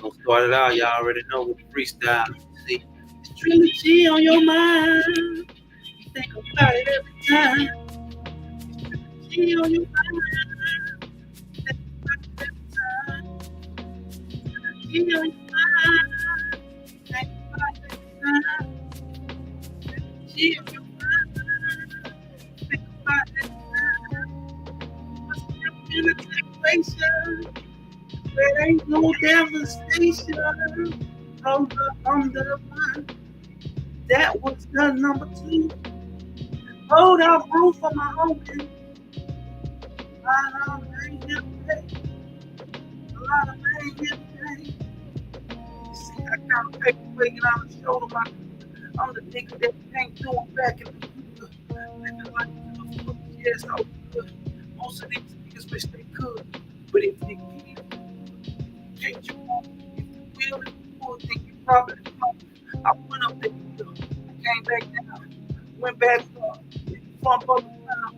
Gonna start it out, y'all already know with the freestyle. See, it's trilogy on your mind. Think about it every time. Trilogy on your mind. Think about it every time. Trilogy on your mind. Think about it every time. Trilogy on your mind. Think about it every time. What's in a situation where ain't no devastation? Hold up on the one. That was the number two. Hold out roof for my homie. I ain't never paid. A lot of ain't never paid. You see, I got a paper weighing on the shoulder. I'm the nigga that can't do it back in the good. Living like a good. Yes, I good. Most of these niggas wish they could. But if they can't you won't. If you will, if you would, then you probably won't. I went up there, came back down, went back up, from up down.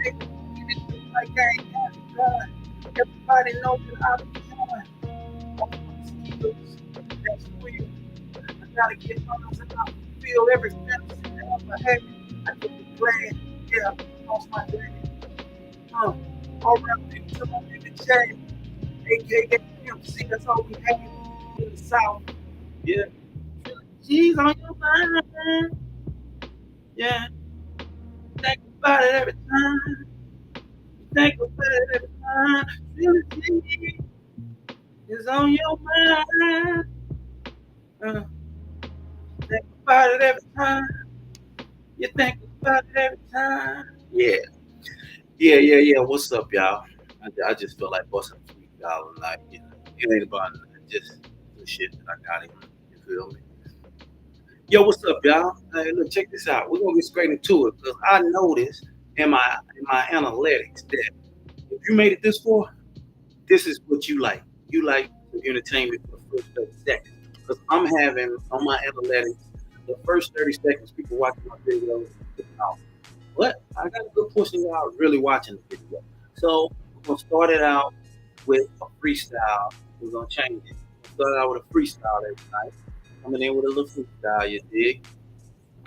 Nigga, like I ain't got it done. Everybody knows that I'm done. All my skills, that's real. I gotta get honest and I feel every fantasy that I ever had. I could be glad, yeah, I lost my dad. All around people to my nigga Jay, aka MC, that's all we had in the South. Yeah. She's on your mind. Yeah. Think about it every time. Think about it every time. Trilogy is on your mind. Uh, think about it every time. You think about it every time. Yeah. Yeah. What's up, y'all? I just feel like busting $3 like, it ain't about nothing. Just the shit that I got in. You feel me? Yo, what's up, y'all? Hey, look, check this out. We're gonna get straight into it because I noticed in my analytics that if you made it this far, this is what you like. You like to entertain me for the first 30 seconds. Because I'm having on my analytics, the first 30 seconds, people watching my videos. But I got a good portion of y'all really watching the video. So we're gonna start it out with a freestyle. We're gonna change it. We'll start out with a freestyle every night. Coming in with a little freestyle, you dig?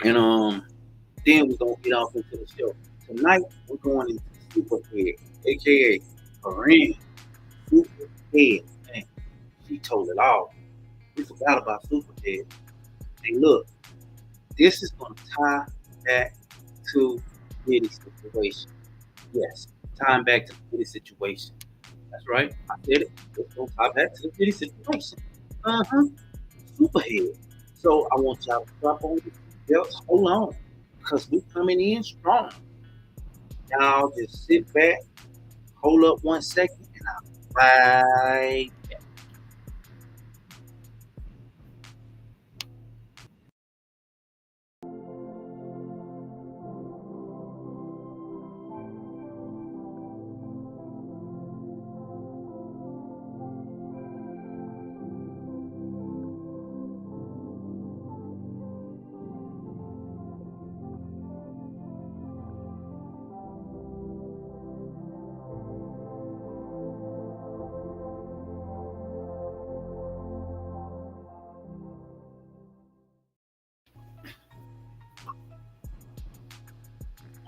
And then we're gonna get off into the show. Tonight we're going into Superhead, aka Karrine. Superhead. Man, she told it all. We forgot about Superhead. Hey, look, this is gonna tie back to Diddy situation. Yes, tying back to the Diddy situation. That's right. I said it. Let's go tie back to the Diddy situation. Uh-huh. Superhead. So I want y'all to drop on your belts. Hold on. Because we coming in strong. Y'all just sit back, hold up 1 second, and I'm right back.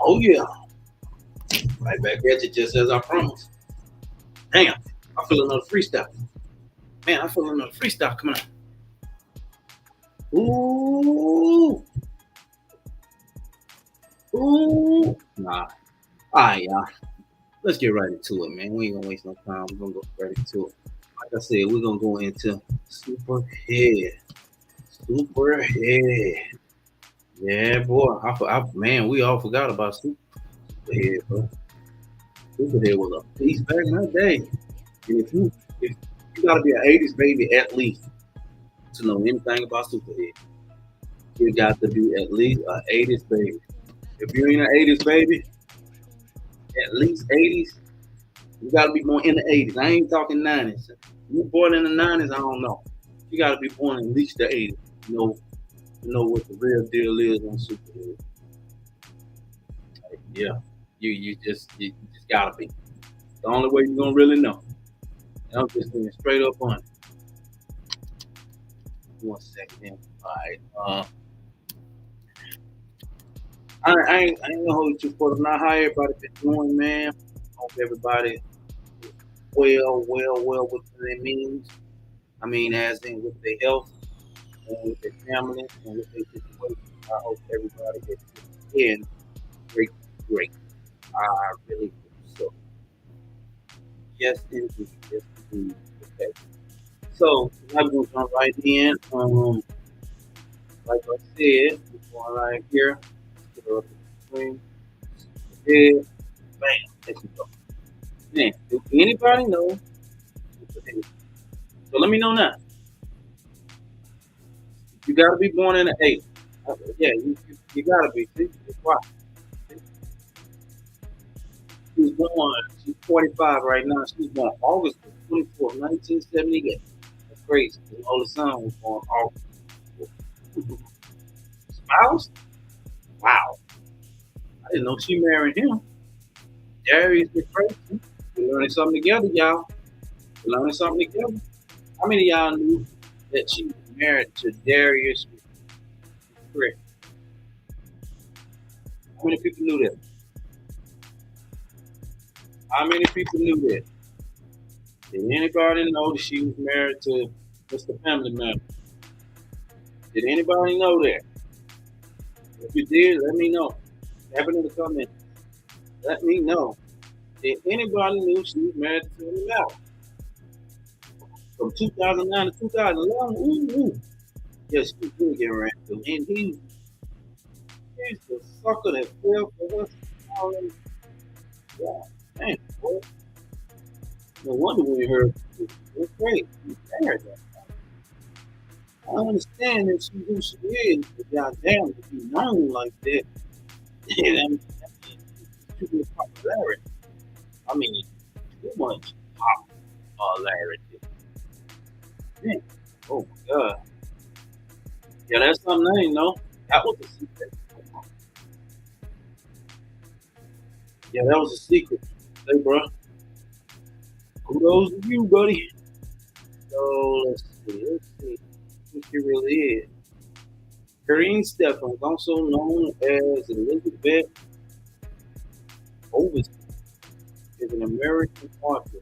Oh yeah. Right back at you just as I promised. Damn, I feel another freestyle. Man, I feel another freestyle coming up. Ooh, ooh. Nah. All right, y'all. Let's get right into it, man. We ain't gonna waste no time. We're gonna go right into it. Like I said, we're gonna go into Superhead. Superhead. Yeah, boy. Man, we all forgot about Superhead, bro. Superhead was a beast back in that day. And if you gotta be an '80s baby at least to know anything about Superhead, you got to be at least an '80s baby. If you ain't an '80s baby, at least '80s, you gotta be born in the '80s. I ain't talking '90s. You born in the '90s, I don't know. You gotta be born in at least the '80s. You know what the real deal is on Superhead. Like, yeah, you just gotta be. The only way you're gonna really know. And I'm just being straight up on it. One second. All right. I ain't gonna hold you for not how everybody been doing, man. Hope everybody is well within their means. I mean, as in with their health and with their family and with their situation. I hope everybody is in great, great. I really do. So, yes, indeed. Yes, indeed. Okay. So, I'm going to jump right in. Like I said, we're going right here. Get up the screen. Yeah, bam. There you go. Man, do anybody know? So let me know now. You gotta be born in the eighth. Yeah, you gotta be. See, that's why. She was born. She's 45 right now. She was born August 24th, 1978. That's crazy. The oldest son was born August. Spouse? Wow. I didn't know she married him. Darius is crazy. We're learning something together, y'all. We're learning something together. How many of y'all knew that she was married to Darius? Correct. How many people knew that? How many people knew that? Did anybody know that she was married to Mr. Family Man? Did anybody know that? If you did, let me know. Have it in the comments. Let me know. Did anybody knew she was married to Family Man? From 2009 to 2011? Ooh, ooh. Yes, she was really getting around to. And he's the sucker that fell for us. Already. Yeah, man, boy. No wonder we heard it's great. He's married her. I understand that she who she is, but goddamn, to be known like that, and too much popularity. I mean, too much popularity. Man, oh my god. Yeah, that's something I ain't know. That was a secret. Yeah, that was a secret. Hey, bro, kudos to you, buddy. So let's see who she really is. Karrine Steffens, also known as Elizabeth Ovens, is an American author,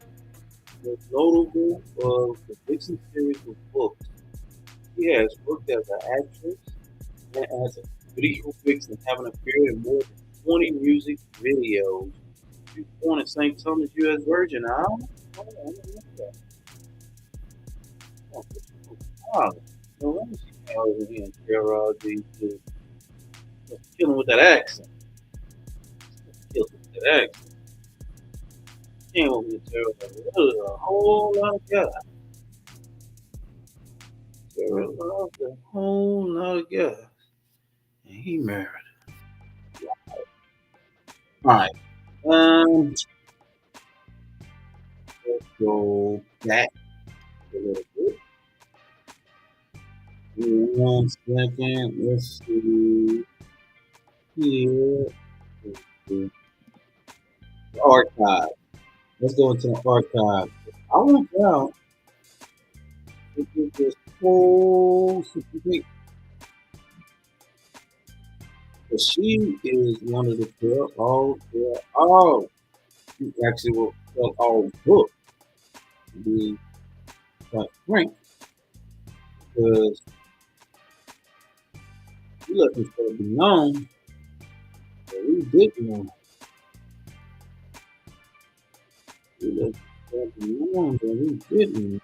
most notable of the Dixon series of books. She has worked as an actress and as a video vixen, having appeared in more than 20 music videos. She was born in St. Thomas, U.S. Virgin Islands. Oh, I didn't know that. Oh, wow. No wonder she came over here and terrorized these dudes. Killing with that accent. Killing with that accent. Came over here and terrorized a whole lot of guys. Terrorized a whole lot of guys. And he married. All right. Let's go back a little bit. Give me 1 second. Let's see here. The archive. Let's go into the archive. I want out to get this whole situation. But she is one of the girl. Oh, yeah. Oh, she actually will tell all book to be quite frank because we let this stuff be known, but we didn't know. We let this stuff be known, but we didn't.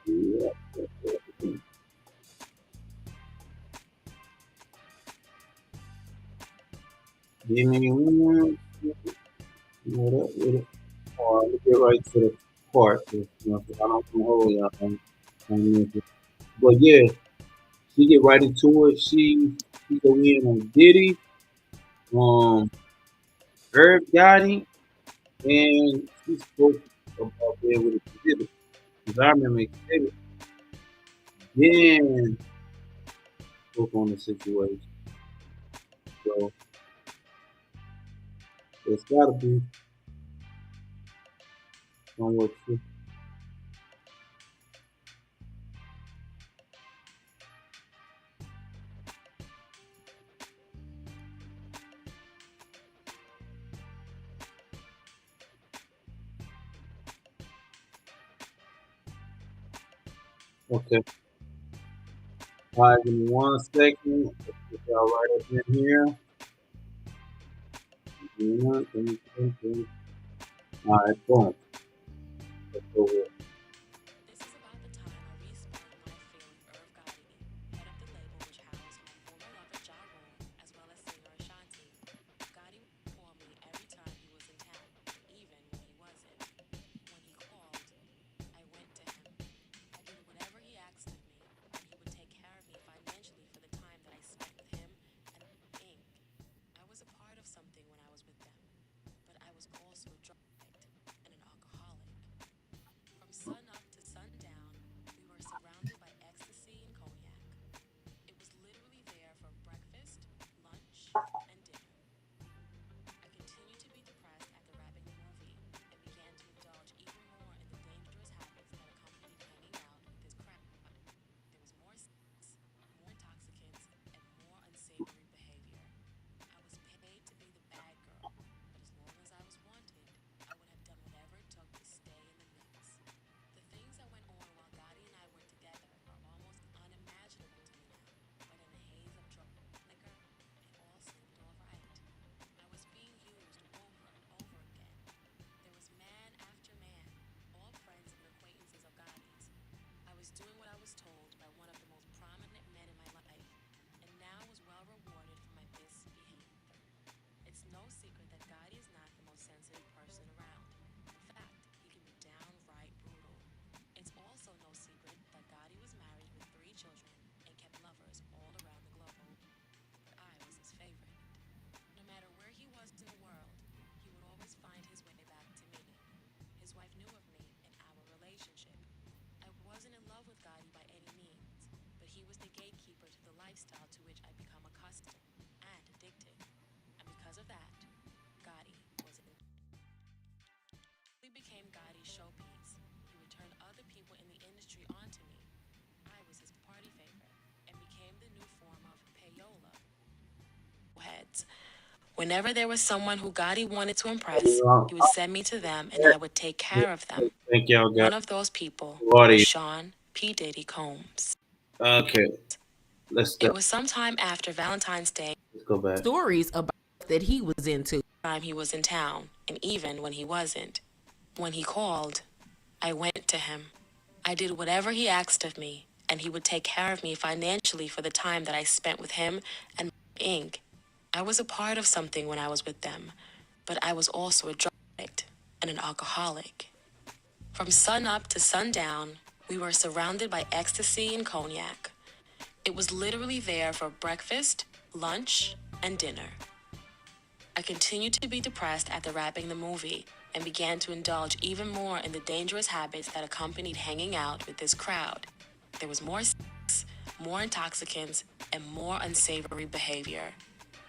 Yeah. Give me one. What up with it? All right, let's get right to the part. 'Cause, I don't want to hold y'all on this. But yeah, she get right into it. She go in on Diddy, um, Herb Gotti, and she spoke about being with exhibit. Because I remember exhibit then spoke on the situation. So it's gotta be I'm with you. Okay. All right, give me 1 second. Let's get y'all right up in here. All right, boom. Let's go with it. This is about the time I respun my feeling Irv Gotti, head of the label which housed my former lover Ja Rule, as well as singer Ashanti. Gotti would call me every time he was in town, even when he wasn't. When he called, I went to him. I did whatever he asked of me, and he would take care of me financially for the time that I spent with him and Inc. I was a part of something when I was with them, but I was also a drug addict and an alcoholic. From sun up to sundown, we were surrounded by ecstasy and cognac. It was literally there for breakfast, lunch, and dinner. I continued to be depressed after wrapping the movie and began to indulge even more in the dangerous habits that accompanied hanging out with this crowd. There was more sex, more intoxicants, and more unsavory behavior. I was paid to be the bad girl, but as long as I was wanted, I would have done whatever it took to stay in the mix. The things that went on while Gotti and I were together are almost unimaginable to me now, but in the haze of drug and liquor, it all seemed all right. I was being used over and over again. There was man after man, all friends and acquaintances of Gotti's. I was doing what I was told by one of the most prominent men in my life, and now was well rewarded for my misbehavior. It's no secret that Gotti is not the most sensitive person around. In fact, he can be downright brutal. It's also no secret that Gotti was married with 3 children and kept lovers all around the globe, but I was his favorite. No matter where he was in the world, he would always find his way back to me. His wife knew of me and our relationship. I wasn't in love with Gotti by any means, but he was the gatekeeper to the lifestyle to which I become accustomed and addicted. And because of that, Gotti was in. We became Gotti's showpiece. He would turn other people in the industry onto me. I was his party favorite and became the new form of payola. Heads. Whenever there was someone who Gotti wanted to impress, he would send me to them and I would take care of them. Thank y'all, guys. One of those people was Audio. Sean P. Diddy Combs. Okay, let's It start. was sometime after Valentine's Day Let's go back. Stories about that he was into. time he was in town, and even when he wasn't. When he called, I went to him. I did whatever he asked of me, and he would take care of me financially for the time that I spent with him and Inc. I was a part of something when I was with them, but I was also a drug addict and an alcoholic. From sun up to sundown, we were surrounded by ecstasy and cognac. It was literally there for breakfast, lunch, and dinner. I continued to be depressed after wrapping the movie and began to indulge even more in the dangerous habits that accompanied hanging out with this crowd. There was more sex, more intoxicants, and more unsavory behavior.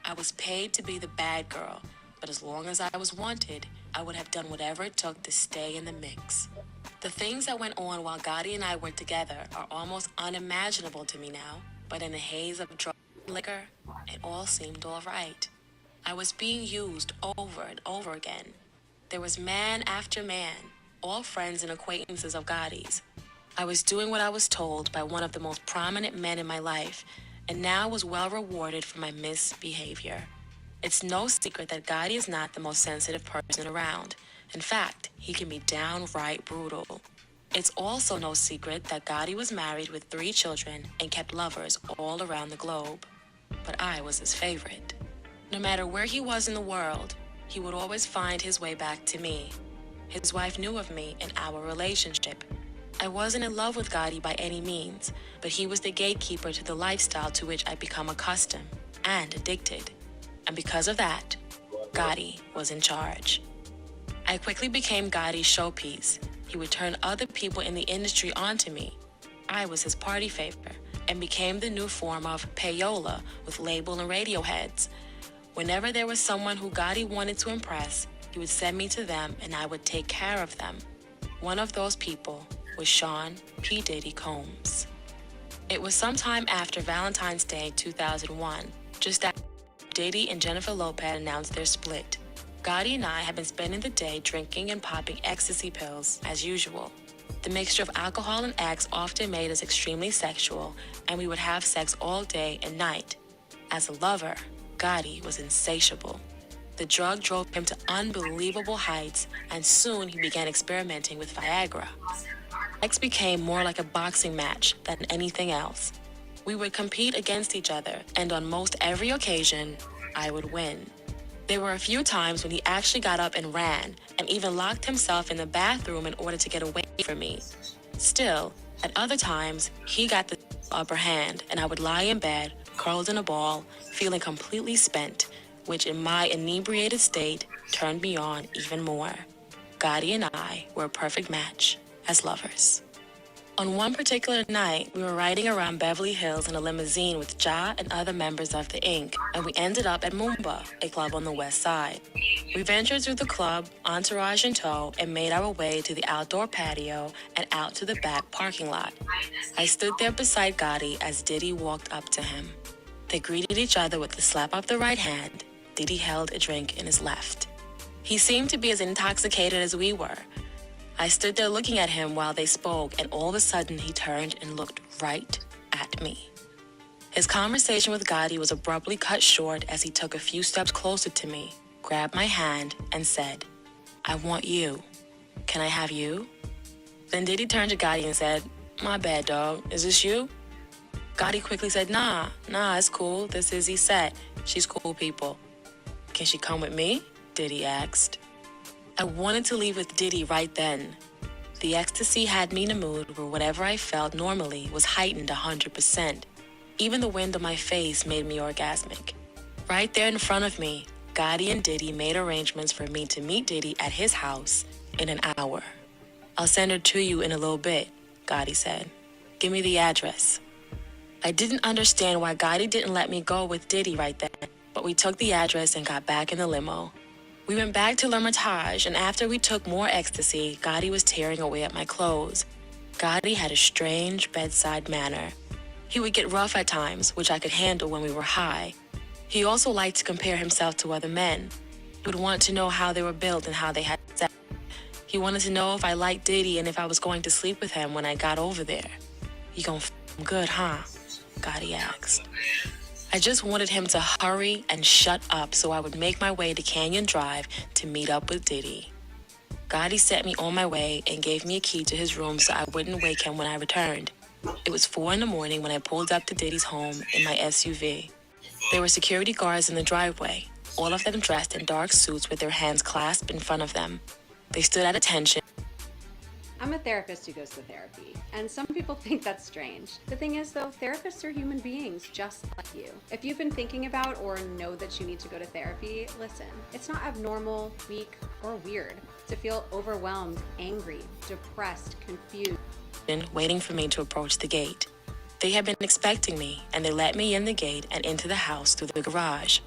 I was paid to be the bad girl, but as long as I was wanted, I would have done whatever it took to stay in the mix. The things that went on while Gotti and I were together are almost unimaginable to me now, but in the haze of drug and liquor, it all seemed all right. I was being used over and over again. There was man after man, all friends and acquaintances of Gotti's. I was doing what I was told by one of the most prominent men in my life, and now was well rewarded for my misbehavior. It's no secret that Gotti is not the most sensitive person around. In fact, he can be downright brutal. It's also no secret that Gotti was married with 3 children and kept lovers all around the globe. But I was his favorite. No matter where he was in the world, he would always find his way back to me. His wife knew of me and our relationship. I wasn't in love with Gotti by any means, but he was the gatekeeper to the lifestyle to which I'd become accustomed and addicted. And because of that, Gotti was in charge. I quickly became Gotti's showpiece. He would turn other people in the industry onto me. I was his party favorite and became the new form of payola with label and radio heads. Whenever there was someone who Gotti wanted to impress, he would send me to them and I would take care of them. One of those people was Sean P. Diddy Combs. It was sometime after Valentine's Day 2001, just after Diddy and Jennifer Lopez announced their split. Gotti and I had been spending the day drinking and popping ecstasy pills as usual. The mixture of alcohol and X often made us extremely sexual, and we would have sex all day and night. As a lover, Gotti was insatiable. The drug drove him to unbelievable heights, and soon he began experimenting with Viagra. Sex became more like a boxing match than anything else. We would compete against each other, and on most every occasion, I would win. There were a few times when he actually got up and ran, and even locked himself in the bathroom in order to get away from me. Still, at other times, he got the upper hand, and I would lie in bed, curled in a ball, feeling completely spent, which in my inebriated state turned me on even more. Gotti and I were a perfect match as lovers. On one particular night, we were riding around Beverly Hills in a limousine with Ja and other members of the Inc., and we ended up at Moomba, a club on the west side. We ventured through the club, entourage in tow, and made our way to the outdoor patio and out to the back parking lot. I stood there beside Gotti as Diddy walked up to him. They greeted each other with a slap of the right hand. Diddy held a drink in his left. He seemed to be as intoxicated as we were. I stood there looking at him while they spoke, and all of a sudden he turned and looked right at me. His conversation with Gotti was abruptly cut short as he took a few steps closer to me, grabbed my hand, and said, "I want you. Can I have you?" Then Diddy turned to Gotti and said, "My bad, dog. Is this you?" Gotti quickly said, Nah, it's cool. This is Set. She's cool people." "Can she come with me?" Diddy asked. I wanted to leave with Diddy right then. The ecstasy had me in a mood where whatever I felt normally was heightened 100%. Even the wind on my face made me orgasmic. Right there in front of me, Gotti and Diddy made arrangements for me to meet Diddy at his house in an hour. "I'll send her to you in a little bit," Gotti said. "Give me the address." I didn't understand why Gotti didn't let me go with Diddy right then, but we took the address and got back in the limo. We went back to L'Hermitage, and after we took more ecstasy, Gotti was tearing away at my clothes. Gotti had a strange bedside manner. He would get rough at times, which I could handle when we were high. He also liked to compare himself to other men. He would want to know how they were built and how they had sex. He wanted to know if I liked Diddy and if I was going to sleep with him when I got over there. "You gon' f him good, huh?" Gotti asked. I just wanted him to hurry and shut up so I would make my way to Canyon Drive to meet up with Diddy. Gotti set me on my way and gave me a key to his room so I wouldn't wake him when I returned. It was 4 in the morning when I pulled up to Diddy's home in my SUV. There were security guards in the driveway, all of them dressed in dark suits with their hands clasped in front of them. They stood at attention. I'm a therapist who goes to therapy, and some people think that's strange. The thing is, though, therapists are human beings just like you. If you've been thinking about or know that you need to go to therapy, listen. It's not abnormal, weak, or weird to feel overwhelmed, angry, depressed, confused. Waiting for me to approach the gate. They had been expecting me, and they let me in the gate and into the house through the garage.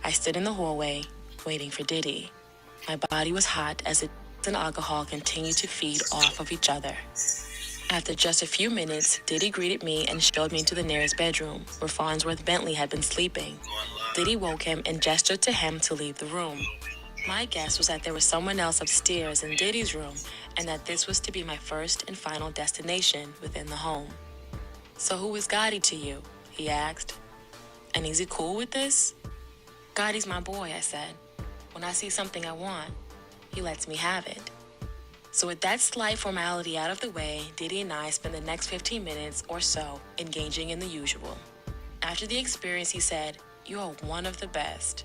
I stood in the hallway, waiting for Diddy. My body was hot as the and alcohol continued to feed off of each other. After just a few minutes, Diddy greeted me and showed me to the nearest bedroom, where Farnsworth Bentley had been sleeping. Diddy woke him and gestured to him to leave the room. My guess was that there was someone else upstairs in Diddy's room, and that this was to be my first and final destination within the home. "So who is Gotti to you?" he asked. "And is he cool with this?" "Gotti's my boy," I said. "When I see something I want, he lets me have it." So with that slight formality out of the way, Diddy and I spent the next 15 minutes or so engaging in the usual. After the experience, he said, "You are one of the best."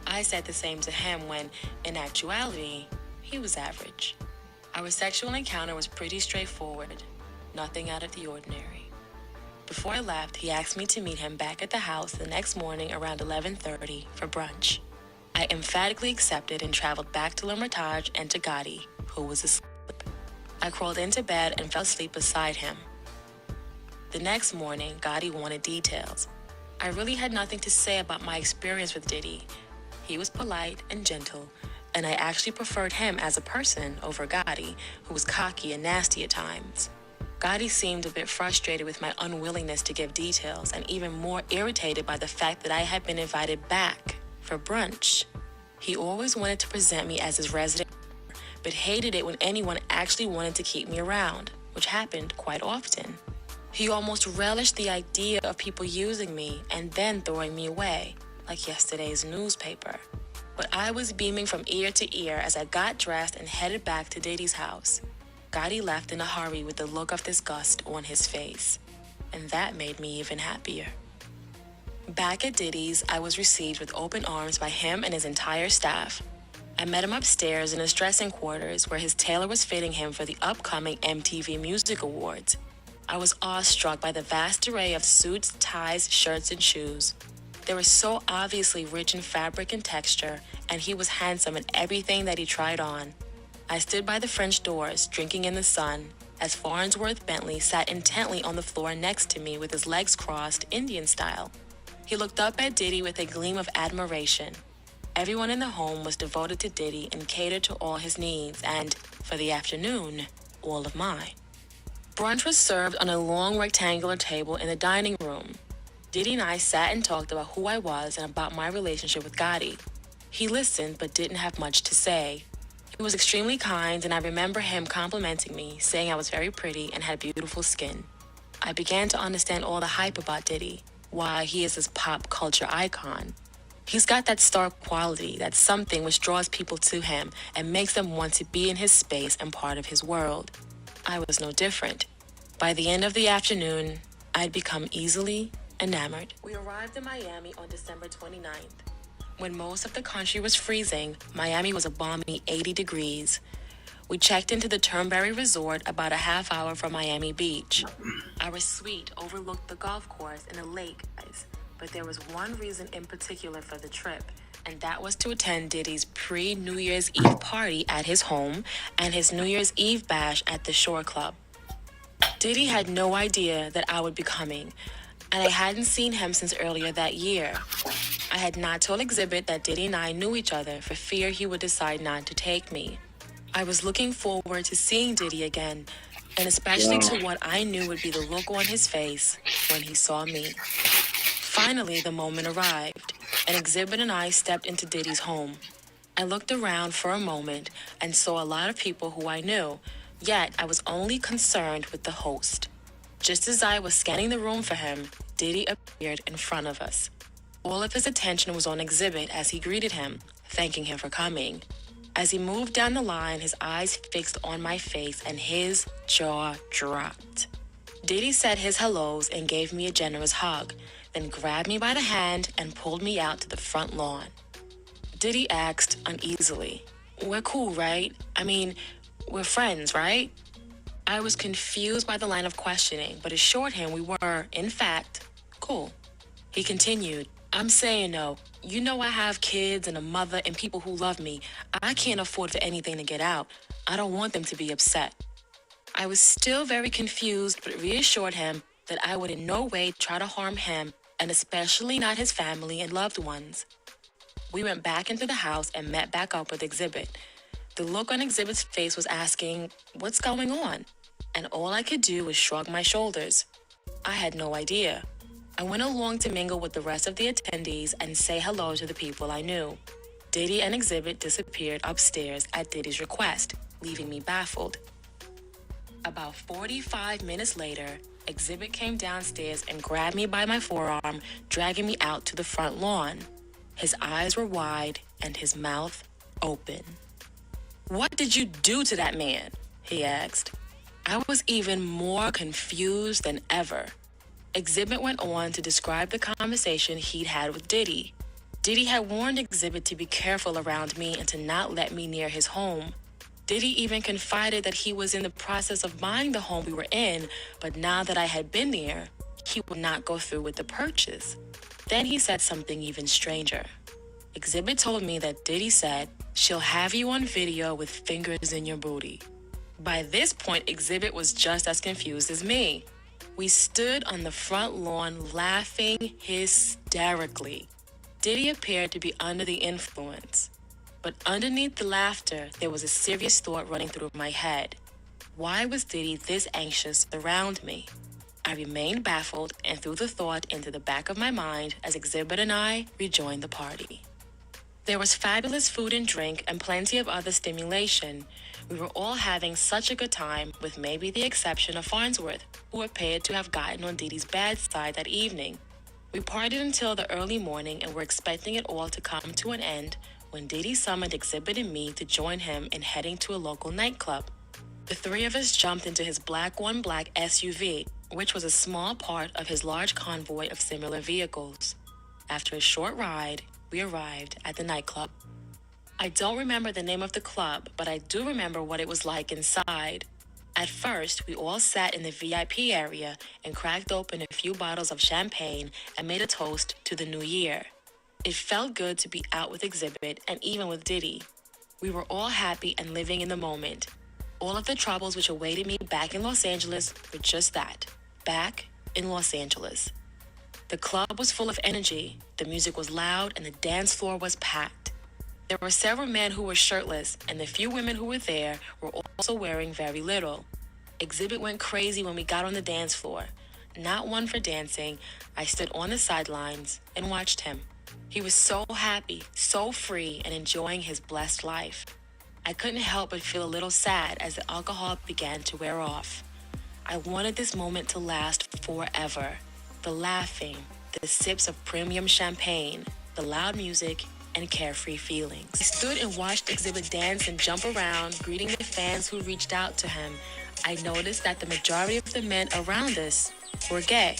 I said the same to him when, in actuality, he was average. Our sexual encounter was pretty straightforward, nothing out of the ordinary. Before I left, he asked me to meet him back at the house the next morning around 11:30 for brunch. I emphatically accepted and traveled back to L'Hermitage and to Gotti, who was asleep. I crawled into bed and fell asleep beside him. The next morning, Gotti wanted details. I really had nothing to say about my experience with Diddy. He was polite and gentle, and I actually preferred him as a person over Gotti, who was cocky and nasty at times. Gotti seemed a bit frustrated with my unwillingness to give details and even more irritated by the fact that I had been invited back for brunch. He always wanted to present me as his resident, but hated it when anyone actually wanted to keep me around, which happened quite often. He almost relished the idea of people using me and then throwing me away, like yesterday's newspaper. But I was beaming from ear to ear as I got dressed and headed back to Diddy's house. Gotti left in a hurry with a look of disgust on his face, and that made me even happier. Back at Diddy's, I was received with open arms by him and his entire staff. I met him upstairs in his dressing quarters where his tailor was fitting him for the upcoming MTV Music Awards. I was awestruck by the vast array of suits, ties, shirts, and shoes. They were so obviously rich in fabric and texture, and he was handsome in everything that he tried on. I stood by the French doors, drinking in the sun, as Farnsworth Bentley sat intently on the floor next to me with his legs crossed, Indian style. He looked up at Diddy with a gleam of admiration. Everyone in the home was devoted to Diddy and catered to all his needs, and, for the afternoon, all of mine. Brunch was served on a long rectangular table in the dining room. Diddy and I sat and talked about who I was and about my relationship with Gotti. He listened but didn't have much to say. He was extremely kind, and I remember him complimenting me, saying I was very pretty and had beautiful skin. I began to understand all the hype about Diddy, why he is this pop culture icon. He's got that star quality, that something which draws people to him and makes them want to be in his space and part of his world. I was no different. By the end of the afternoon, I'd become easily enamored. We arrived in Miami on December 29th. When most of the country was freezing, Miami was a balmy 80 degrees. We checked into the Turnberry Resort about a half hour from Miami Beach. Our suite overlooked the golf course and a lake, but there was one reason in particular for the trip, and that was to attend Diddy's pre-New Year's Eve party at his home and his New Year's Eve bash at the Shore Club. Diddy had no idea that I would be coming, and I hadn't seen him since earlier that year. I had not told Exhibit that Diddy and I knew each other for fear he would decide not to take me. I was looking forward to seeing Diddy again, and especially to what I knew would be the look on his face when he saw me. Finally, the moment arrived, and Exhibit and I stepped into Diddy's home. I looked around for a moment and saw a lot of people who I knew, yet I was only concerned with the host. Just as I was scanning the room for him, Diddy appeared in front of us. All of his attention was on Exhibit as he greeted him, thanking him for coming. As he moved down the line, his eyes fixed on my face and his jaw dropped. Diddy said his hellos and gave me a generous hug, then grabbed me by the hand and pulled me out to the front lawn. Diddy asked uneasily, "We're cool, right? I mean, we're friends, right?" I was confused by the line of questioning, but assured him we were, in fact, cool. He continued, "I'm saying no. You know I have kids and a mother and people who love me. I can't afford for anything to get out. I don't want them to be upset." I was still very confused, but reassured him that I would in no way try to harm him, and especially not his family and loved ones. We went back into the house and met back up with Exhibit. The look on Exhibit's face was asking, "What's going on?" And all I could do was shrug my shoulders. I had no idea. I went along to mingle with the rest of the attendees and say hello to the people I knew. Diddy and Exhibit disappeared upstairs at Diddy's request, leaving me baffled. About 45 minutes later, Exhibit came downstairs and grabbed me by my forearm, dragging me out to the front lawn. His eyes were wide and his mouth open. "What did you do to that man?" he asked. I was even more confused than ever. Exhibit went on to describe the conversation he'd had with Diddy. Diddy had warned Exhibit to be careful around me and to not let me near his home. Diddy even confided that he was in the process of buying the home we were in, but now that I had been there, he would not go through with the purchase. Then he said something even stranger. Exhibit told me that Diddy said, "She'll have you on video with fingers in your booty." By this point, Exhibit was just as confused as me. We stood on the front lawn laughing hysterically. Diddy appeared to be under the influence. But underneath the laughter, there was a serious thought running through my head. Why was Diddy this anxious around me? I remained baffled and threw the thought into the back of my mind as Exhibit and I rejoined the party. There was fabulous food and drink and plenty of other stimulation. We were all having such a good time, with maybe the exception of Farnsworth, who appeared to have gotten on Dee Dee's bad side that evening. We partied until the early morning and were expecting it all to come to an end when Dee Dee summoned Exhibit and me to join him in heading to a local nightclub. The three of us jumped into his black SUV, which was a small part of his large convoy of similar vehicles. After a short ride, we arrived at the nightclub. I don't remember the name of the club, but I do remember what it was like inside. At first, we all sat in the VIP area and cracked open a few bottles of champagne and made a toast to the new year. It felt good to be out with Exhibit and even with Diddy. We were all happy and living in the moment. All of the troubles which awaited me back in Los Angeles were just that, back in Los Angeles. The club was full of energy, the music was loud, and the dance floor was packed. There were several men who were shirtless, and the few women who were there were also wearing very little. Exhibit went crazy when we got on the dance floor. Not one for dancing, I stood on the sidelines and watched him. He was so happy, so free, and enjoying his blessed life. I couldn't help but feel a little sad as the alcohol began to wear off. I wanted this moment to last forever. The laughing, the sips of premium champagne, the loud music, and carefree feelings. I stood and watched Exhibit dance and jump around, greeting the fans who reached out to him. I noticed that the majority of the men around us were gay.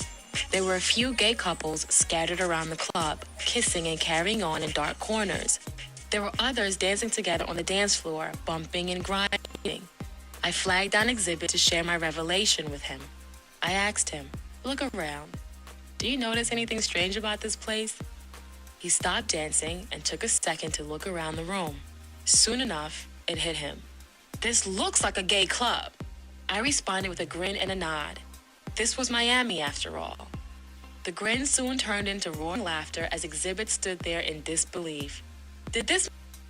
There were a few gay couples scattered around the club, kissing and carrying on in dark corners. There were others dancing together on the dance floor, bumping and grinding. I flagged down Exhibit to share my revelation with him. I asked him, "Look around. Do you notice anything strange about this place?" He stopped dancing and took a second to look around the room. Soon enough, it hit him. "This looks like a gay club." I responded with a grin and a nod. This was Miami after all. The grin soon turned into roaring laughter as Exhibit stood there in disbelief. "Did this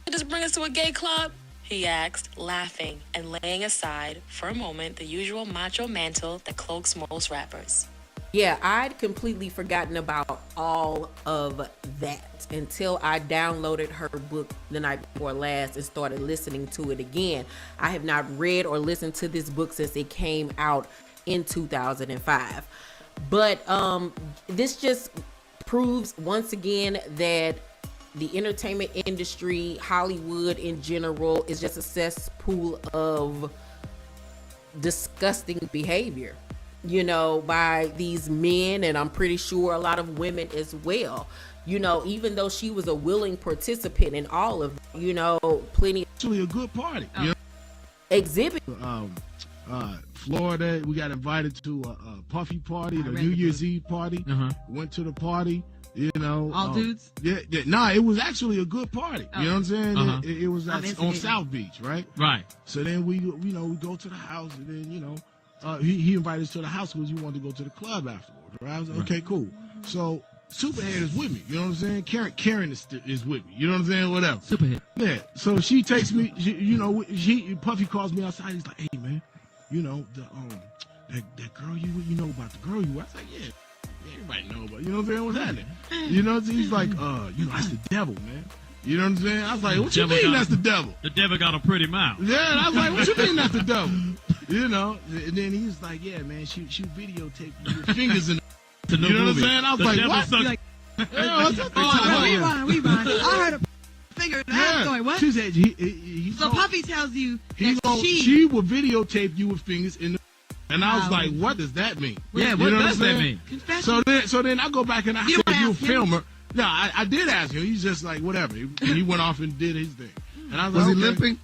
just bring us to a gay club?" he asked, laughing and laying aside, for a moment, the usual macho mantle that cloaks most rappers. Yeah, I'd completely forgotten about all of that until I downloaded her book the night before last and started listening to it again. I have not read or listened to this book since it came out in 2005. But this just proves once again that the entertainment industry, Hollywood in general, is just a cesspool of disgusting behavior, you know, by these men, and I'm pretty sure a lot of women as well. You know, even though she was a willing participant in all of, you know, plenty. Actually, a good party. You know? Exhibit. Florida, we got invited to a Puffy party, the New Year's Eve party. Went to the party. You know, all dudes. Yeah. Nah, it was actually a good party. You know what I'm saying? It was on South Beach, right? Right. So then we go to the house, and then he invited us to the house because he wanted to go to the club afterwards. Right? I was like, okay, cool. So Superhead is with me. You know what I'm saying? Karrine is with me. You know what I'm saying? Whatever. Superhead. Yeah. So she takes me. Puffy calls me outside. He's like, "Hey man, you know that girl you know about the girl you." I was like, "Yeah, everybody know about." You know what I'm saying? What's happening? You know, so he's like, that's the devil, man. You know what I'm saying? I was like, "What you mean that's the devil?" The devil got a pretty mouth. Yeah, and I was like, "What you mean that's the devil?" You know, and then he was like, "Yeah, man, she videotaped your fingers in." You know what I'm saying? I was like, "What?" Rewind. I heard a finger and a half going, what? She said so Puffy tells you that she will videotape you with fingers in the. And I was like, what does that mean? Yeah, what does that mean? So then I go back and I said, you a filmer. No, I did ask him. He's just like, whatever. He went off and did his thing. And I was like, he limping?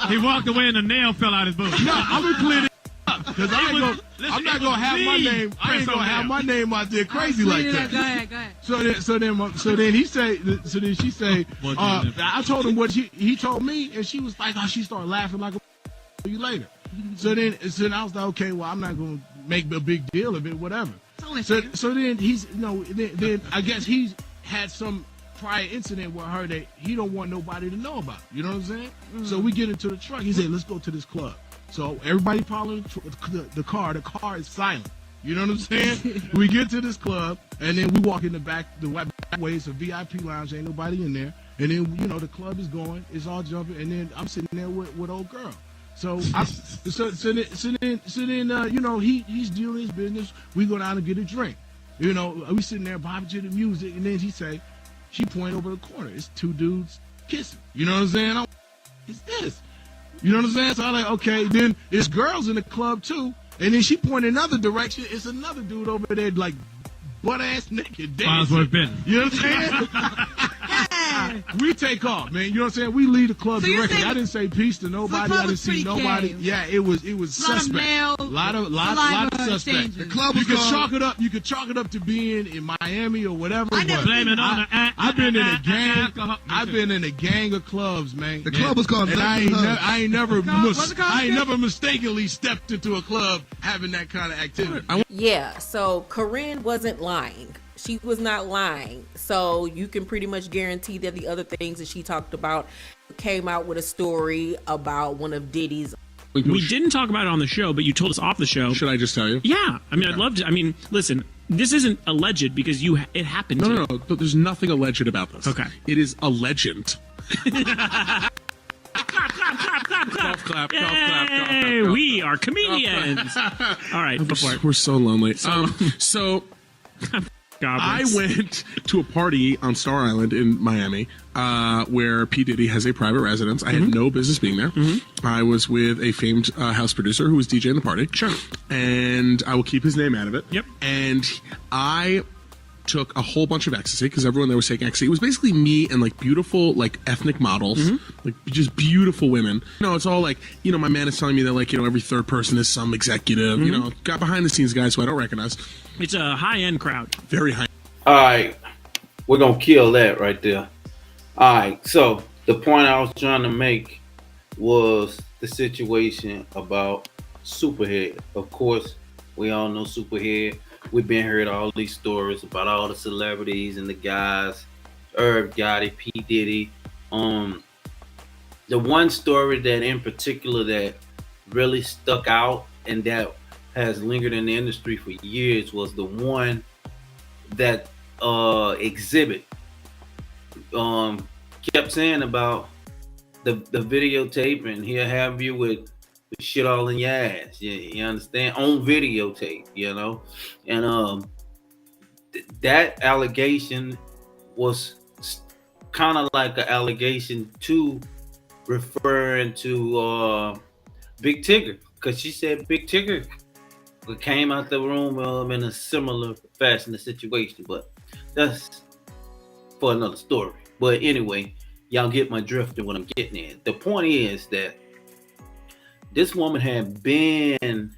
He walked away and the nail fell out his boot. No, I'm going to clear this up. Because I'm not going to have my name. I ain't going to have my name out there crazy like that. Go ahead. So then she say, I told him what he told me, and she was like, oh, she started laughing like a you later. So then I was like, okay, well, I'm not going to make a big deal of it, whatever. So then then I guess he had some prior incident with her that he don't want nobody to know about. You know what I'm saying? So we get into the truck. He said, let's go to this club. So everybody following the car. The car is silent. You know what I'm saying? We get to this club, and then we walk in the back way. It's a VIP lounge. Ain't nobody in there. And then, you know, the club is going. It's all jumping. And then I'm sitting there with old girl. So then you know, he's doing his business. We go down and get a drink. You know, we sitting there bobbing to the music, and then she point over the corner. It's two dudes kissing. You know what I'm saying? It's this. You know what I'm saying? So I'm like, okay. Then it's girls in the club too, and then she point another direction. It's another dude over there, like butt ass naked dancing. You know what I'm saying? We take off, man. You know what I'm saying? We leave the club directly. I didn't say peace to nobody. I didn't see nobody. Gay. Yeah, it was suspect. A lot of suspect. The club was you could chalk it up to being in Miami or whatever. Blame it on the I've been in a gang. I've been in a gang of clubs, man. The club was called. And I ain't never mistakenly stepped into a club having that kind of activity. Yeah, so Karrine wasn't lying. She was not lying. So you can pretty much guarantee that the other things that she talked about came out with a story about one of Diddy's. We didn't talk about it on the show, but you told us off the show. Should I just tell you? Yeah. I mean, I'd love to. I mean, listen, this isn't alleged because it happened to you. No. But there's nothing alleged about this. Okay. It is a legend. Clap. We are comedians. All right, We're so lonely. So I went to a party on Star Island in Miami where P. Diddy has a private residence. I had no business being there. I was with a famed house producer who was DJing the party. Sure. And I will keep his name out of it. Yep. And I took a whole bunch of ecstasy because everyone there was taking ecstasy. It was basically me and like beautiful like ethnic models, like just beautiful women. You know, it's all like, you know, my man is telling me that like, you know, every third person is some executive, you know, got behind the scenes guys who I don't recognize. It's a high-end crowd. Very high. All right, we're gonna kill that right there. All right, so the point I was trying to make was the situation about Superhead. Of course, we all know Superhead. We've been heard all these stories about all the celebrities and the guys, Irv Gotti, P. Diddy. The one story that in particular that really stuck out and that has lingered in the industry for years was the one that Exhibit kept saying about the videotape, and he'll have you with shit all in your ass. You understand? On videotape, you know? And that allegation was kind of like an allegation to referring to Big Tigger, because she said Big Tigger came out the room in a similar fashion, the situation, but that's for another story. But anyway, y'all get my drift and what I'm getting at. The point is that this woman had been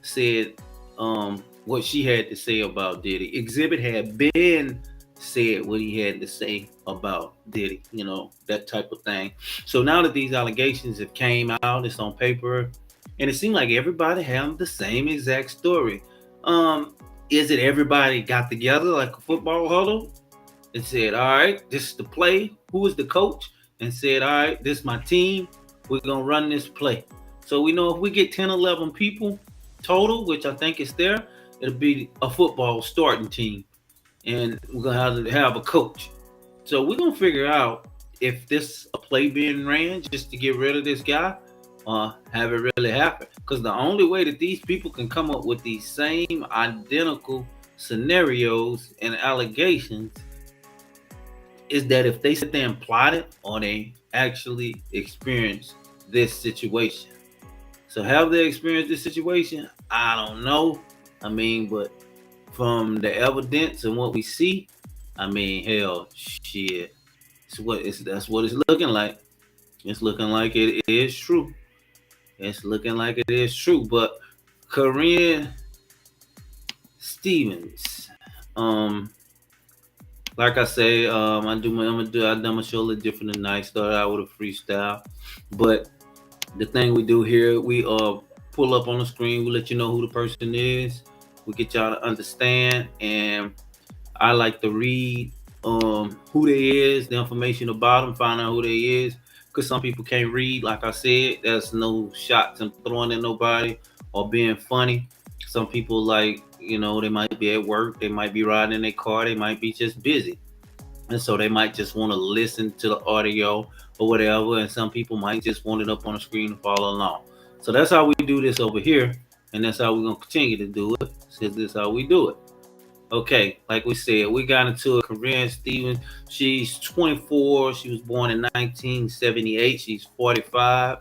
said what she had to say about Diddy. Exhibit had been said what he had to say about Diddy, you know, that type of thing. So now that these allegations have came out, it's on paper, and it seemed like everybody had the same exact story. Is it everybody got together like a football huddle and said, all right, this is the play. Who is the coach? And said, all right, this is my team. We're going to run this play. So we know if we get 10, 11 people total, which I think is there, it'll be a football starting team. And we're going to have a coach. So we're going to figure out if this a play being ran just to get rid of this guy or have it really happen. Because the only way that these people can come up with these same identical scenarios and allegations is that if they sit there and plot it or they actually experience this situation. So have they experienced this situation? I don't know. I mean, but from the evidence and what we see, I mean, hell, shit. That's what it's looking like. It's looking like it is true. It's looking like it is true. But Karrine Stevens, like I say, I'm gonna show a little different tonight. Started out with a freestyle, but the thing we do here, we pull up on the screen. We let you know who the person is. We get y'all to understand, and I like to read who they is, the information about them, find out who they is. Because some people can't read, like I said. That's no shots and throwing at nobody or being funny. Some people like, they might be at work, they might be riding in their car, they might be just busy. And so they might just want to listen to the audio or whatever. And some people might just want it up on the screen to follow along. So that's how we do this over here. And that's how we're going to continue to do it. Since this is how we do it. Okay, like we said, we got into a Karrine Stevens. She's 24. She was born in 1978. She's 45.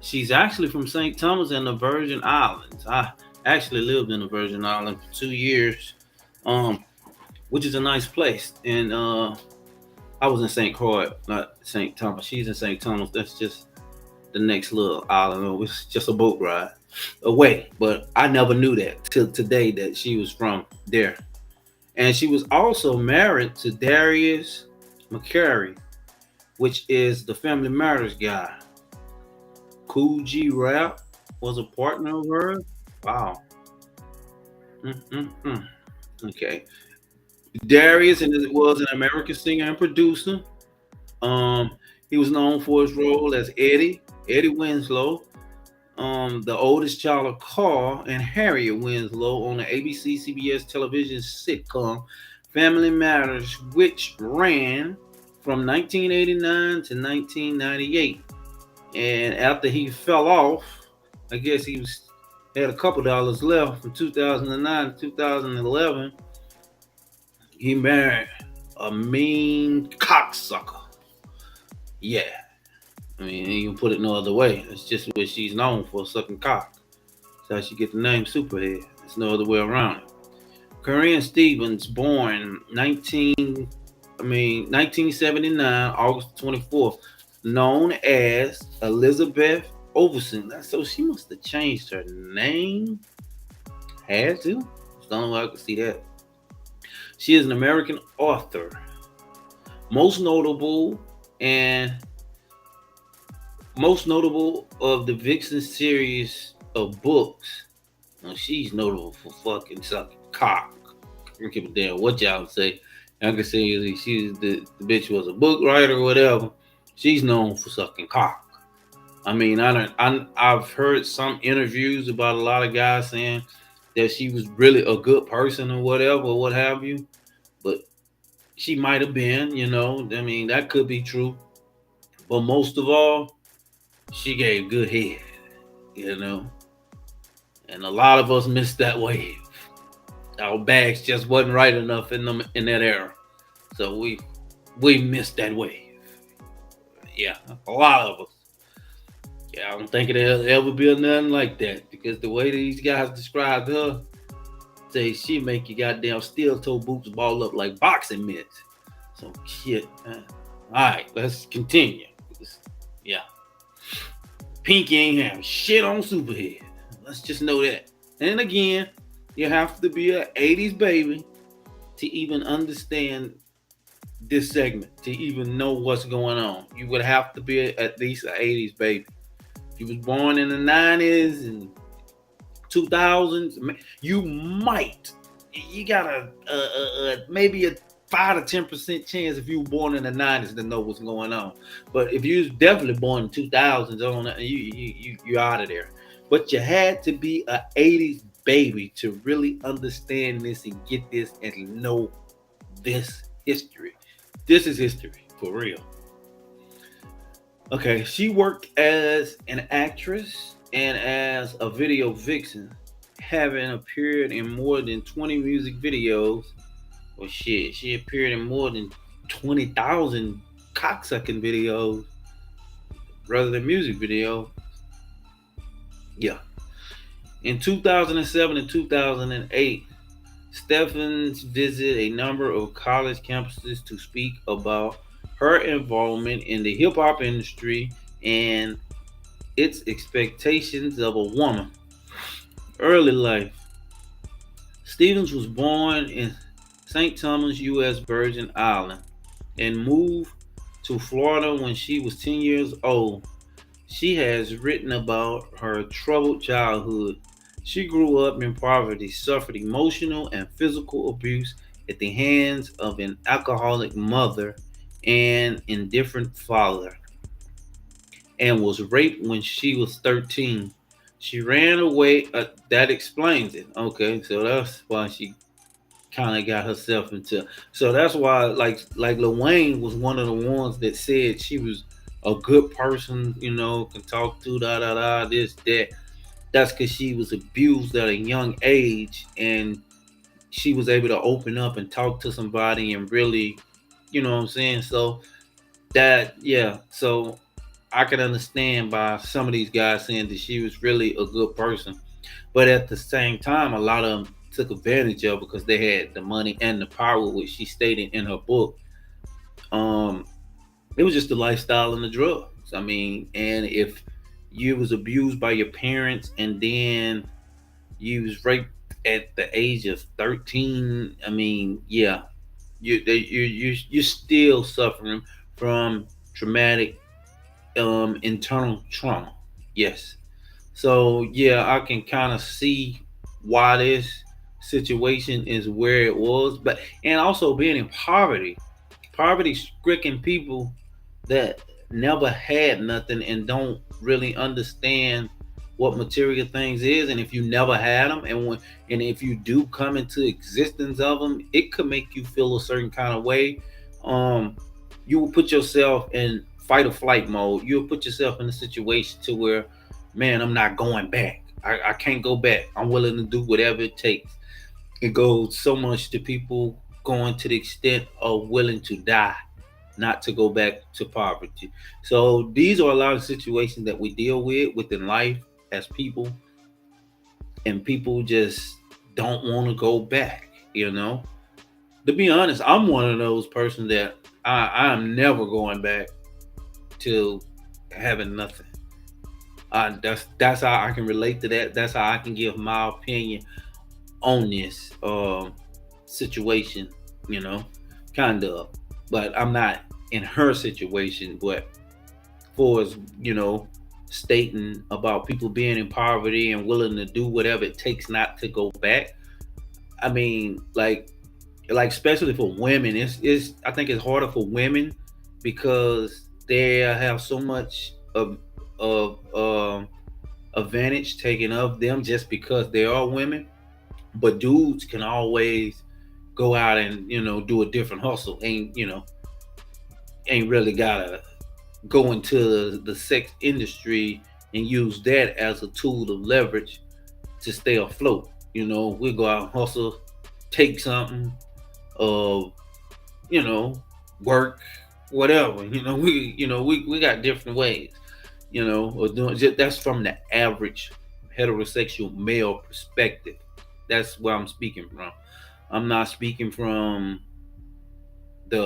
She's actually from St. Thomas and the Virgin Islands. I actually lived in the Virgin Islands for 2 years, which is a nice place. And I was in St. Croix, not St. Thomas. She's in St. Thomas. That's just the next little island. It was just a boat ride away. But I never knew that till today that she was from there. And she was also married to Darius McCary, which is the Family Matters guy. Cool G Rap was a partner of hers. Wow. Okay. Darius was an American singer and producer. He was known for his role as Eddie Winslow, the oldest child of Carl and Harriet Winslow on the ABC CBS television sitcom Family Matters, which ran from 1989 to 1998. And after he fell off, I guess he had a couple dollars left from 2009 to 2011. He married a mean cocksucker. Yeah. I mean, you can put it no other way. It's just what she's known for, sucking cock. That's how she get the name Superhead. There's no other way around it. Karrine Stevens, born 1979, August 24th, known as Elizabeth Overson. So she must have changed her name. Had to. It's the only way I could see that. She is an American author. Most notable of the Vixen series of books. Now, she's notable for fucking sucking cock. I don't give a damn what y'all say. I can say the bitch was a book writer or whatever. She's known for sucking cock. I mean, I've heard some interviews about a lot of guys saying that she was really a good person or whatever, or what have you. But she might have been, I mean, that could be true. But most of all, she gave good head, And a lot of us missed that wave. Our bags just wasn't right enough in that era. So we missed that wave. Yeah, a lot of us. Yeah, I don't think it'll ever be nothing like that, because the way these guys described her, say she make your goddamn steel toe boots ball up like boxing mitts. So shit, man. All right, let's continue. Yeah, Pinky ain't having shit on Superhead. Let's just know that. And again, you have to be an 80s baby to even understand this segment, to even know what's going on. You would have to be at least an 80s baby. If you was born in the 90s and 2000s, you got maybe a 5 to 10% chance if you were born in the 90s to know what's going on. But if you was definitely born in 2000s, you're out of there. But you had to be an 80s baby to really understand this and get this and know this history. This is history for real. Okay, she worked as an actress and as a video vixen, having appeared in more than 20 music videos. Well, shit, she appeared in more than 20,000 cocksucking videos rather than music videos. Yeah. In 2007 and 2008, Stevens visited a number of college campuses to speak about her involvement in the hip-hop industry and its expectations of a woman. Early life. Stevens was born in St. Thomas, U.S. Virgin Island, and moved to Florida when she was 10 years old. She has written about her troubled childhood. She grew up in poverty, suffered emotional and physical abuse, at the hands of an alcoholic mother and indifferent father, and was raped when she was 13. She ran away. That explains it. Okay, so that's why she kind of got herself into. So that's why, like Lil Wayne was one of the ones that said she was a good person. Can talk to this that. That's because she was abused at a young age, and she was able to open up and talk to somebody and really, what I'm saying. So that, yeah. So I can understand by some of these guys saying that she was really a good person, but at the same time, a lot of them took advantage of because they had the money and the power, which she stated in her book. Um, it was just the lifestyle and the drugs. I mean, and if you was abused by your parents and then you was raped at the age of 13, I mean, yeah, you're still suffering from traumatic internal trauma. Yes. So yeah, I can kind of see why this situation is where it was, but and also being in poverty stricken people that never had nothing and don't really understand what material things is, and if you never had them, and if you do come into existence of them, it could make you feel a certain kind of way. um you will put yourself in fight or flight mode. You'll put yourself in a situation to where, man, I'm not going back. I can't go back. I'm willing to do whatever it takes. It goes so much to people going to the extent of willing to die not to go back to poverty. So these are a lot of situations that we deal with within life as people, and people just don't want to go back. To be honest, I'm one of those persons that I'm never going back to having nothing. That's how I can relate to that. That's how I can give my opinion on this situation. You know, kind of. But I'm not in her situation. But for as stating about people being in poverty and willing to do whatever it takes not to go back. I mean, like especially for women, it's I think it's harder for women because they have so much of advantage taken of them just because they are women. But dudes can always go out and do a different hustle. Ain't really gotta go into the sex industry and use that as a tool of leverage to stay afloat. We go out and hustle, take something, uh, you know, work, whatever. We got different ways. Of doing that's from the average heterosexual male perspective. That's where I'm speaking from. I'm not speaking from the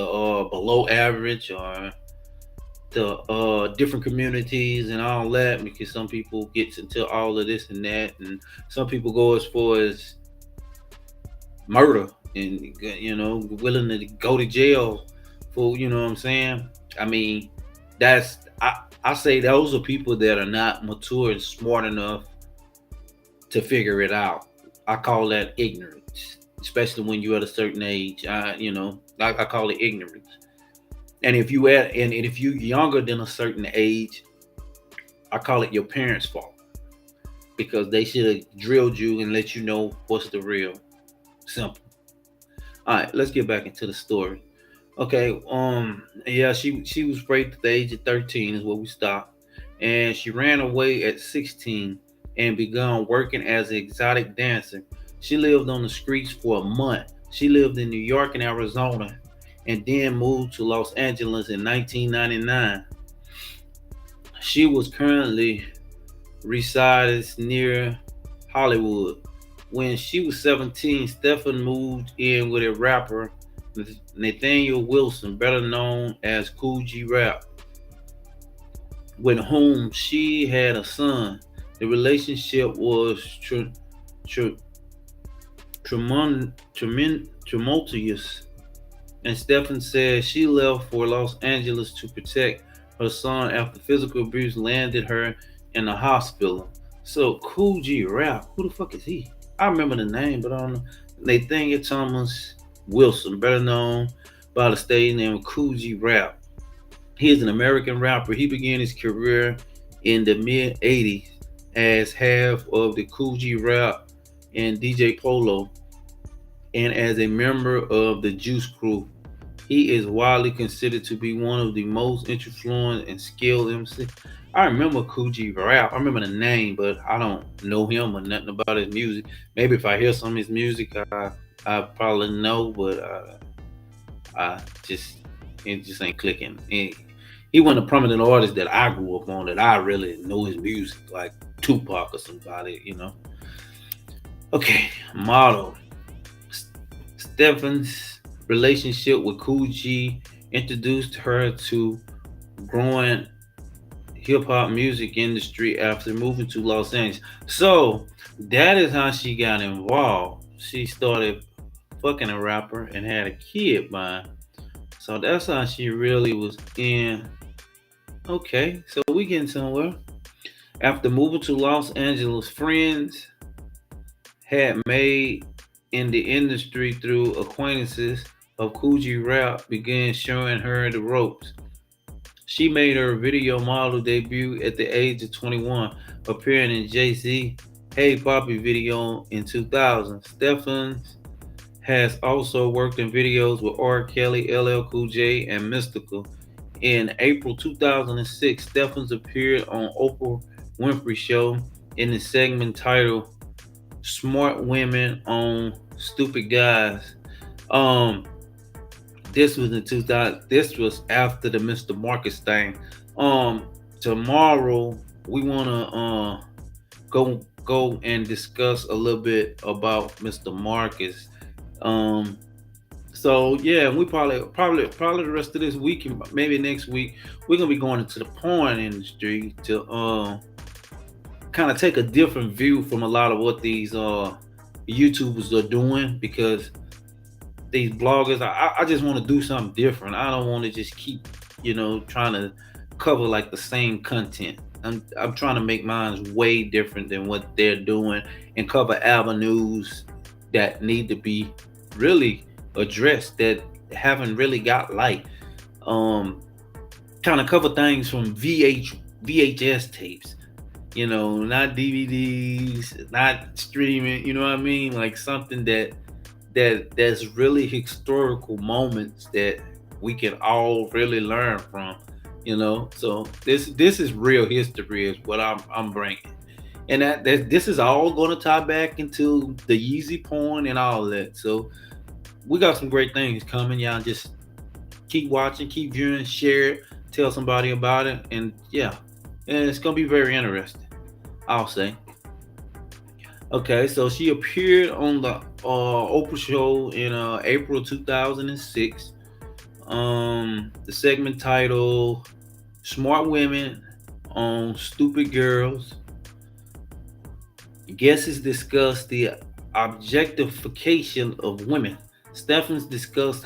below average or the different communities and all that, because some people gets into all of this and that, and some people go as far as murder and willing to go to jail for what I'm saying. I mean, that's I say those are people that are not mature and smart enough to figure it out. I call that ignorance, especially when you're at a certain age. I call it ignorance. And if you younger than a certain age, I call it your parents' fault, because they should have drilled you and let you know what's the real. Simple. All right, let's get back into the story. Okay, yeah, she was raped at the age of 13 is where we stopped, and she ran away at 16 and began working as an exotic dancer. She lived on the streets for a month. She lived in New York and Arizona, and then moved to Los Angeles in 1999. She was currently resides near Hollywood. When she was 17, Stefan moved in with a rapper, Nathaniel Wilson, better known as Cool G Rap, with whom she had a son. The relationship was tumultuous, and Stefan said she left for Los Angeles to protect her son after physical abuse landed her in the hospital. So Cool G Rap, who the fuck is he? I remember the name, but I don't know. Nathaniel Thomas Wilson, better known by the stage name Coogee Rap. He is an American rapper. He began his career in the mid 80s as half of the Coogee Rap and DJ Polo and as a member of the Juice Crew. He is widely considered to be one of the most influential and skilled MC. I remember Coogee Rap. I remember the name, but I don't know him or nothing about his music. Maybe if I hear some of his music, I probably know, but I just it just ain't clicking. He wasn't a prominent artist that I grew up on that I really know his music, like Tupac or somebody. Okay, model. Stefan's relationship with Coogee introduced her to growing hip hop music industry after moving to Los Angeles. So that is how she got involved. She started fucking a rapper and had a kid by him. So that's how she really was in. Okay, so we getting somewhere. After moving to Los Angeles, friends had made in the industry through acquaintances of Coogee Rap began showing her the ropes. She made her video model debut at the age of 21, appearing in Jay-Z Hey Poppy video in 2000. Stephens has also worked in videos with R. Kelly, LL Cool J, and Mystical. In April 2006, Stephens appeared on Oprah Winfrey Show in the segment titled "Smart Women on Stupid Guys." Um, this was in 2000. This was after the Mr. Marcus thing. Um, Tomorrow we wanna go and discuss a little bit about Mr. Marcus. Um, so yeah, we probably the rest of this week and maybe next week we're gonna be going into the porn industry to kind of take a different view from a lot of what these YouTubers are doing because these bloggers, I just want to do something different. I don't want to just keep trying to cover like the same content. I'm trying to make mine way different than what they're doing and cover avenues that need to be really addressed that haven't really got light. Um, Kind of cover things from VHS tapes, not DVDs, not streaming. You know what I mean? Like something that's really historical moments that we can all really learn from. So this is real history is what I'm bringing, and that this is all going to tie back into the Yeezy porn and all that. So we got some great things coming. Y'all just keep watching, keep viewing, share it, tell somebody about it, and yeah, and it's gonna be very interesting. I'll say. Okay, so she appeared on the Oprah show in April 2006. The segment titled "Smart Women on Stupid Girls." Guests discussed the objectification of women. Stephens discussed